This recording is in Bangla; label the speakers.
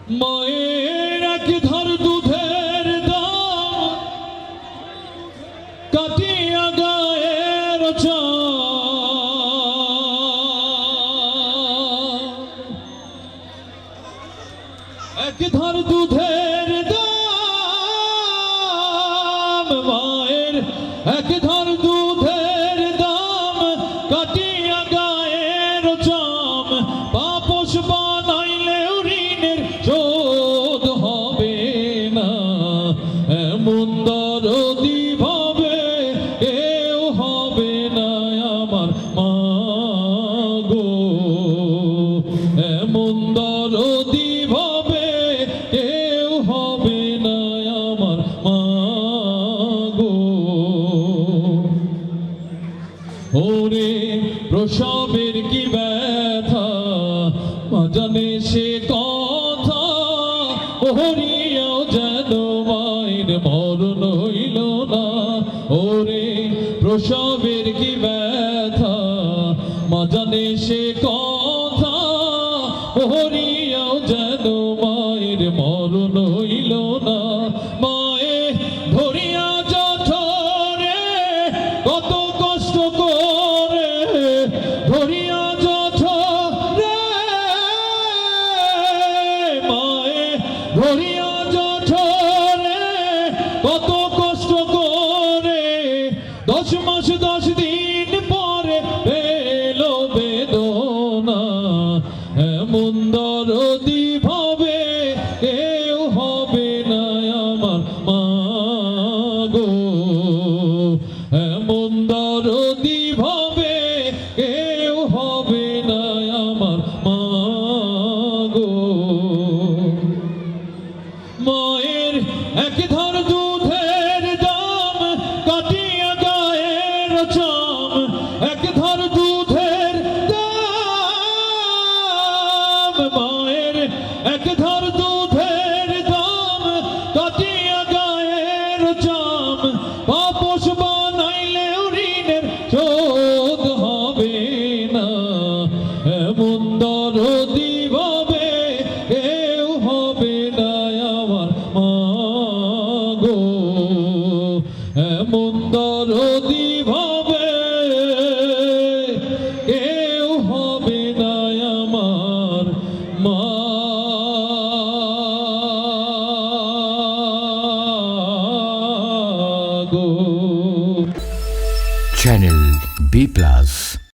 Speaker 1: মায়ের এক ধার দুধের দাম কাটিয়া গায়ের এক ধার দুধের দাম মায়ের এক ধার দুধের দাম কাটিয়া গায়ের চাম পাপস বানাইলেও ঋণের শোধ হবে না এমন দরদি ভাবে কেউ হবে না আমার মা গো এমন দরদি ভাবে কেউ হবে না আমার মা গো ওরে প্রসবের কি ব্যথা মা জানে সে কথা ওহরিয়াও যেন মায়ের মরণ হইল না ওরে প্রসবের কি ব্যথা মা জানে সে কথা ওহরিয়াও যেন মায়ের মরণ হইল না মায়ে ধরিয়া জঠরে কত কষ্ট করে ধরিয়া জঠরে মায়ে ধরিয়া জঠরে কত কষ্ট করে 10 মাস 10 দিন পরে পেল বেদনা এমন দরদি ভাবে কেউ হবে না আমার মা গো এমন দরদি ভাবে কেউ হবে না আমার মা গো মায়ের এক ধার দুধের দাম কাটিয়া গায়ের চাম এক ধার দুধের দাম মায়ের এক ধার দুধের দাম কাটিয়া গায়ের চাম পাপস বানাইলেও ঋণের শোধ হবে না এমন দরদি ভাবে কেউ হবে না আমার মা গো এমন দরদি ভাবে কেউ হবে না আমার মা
Speaker 2: Channel B+.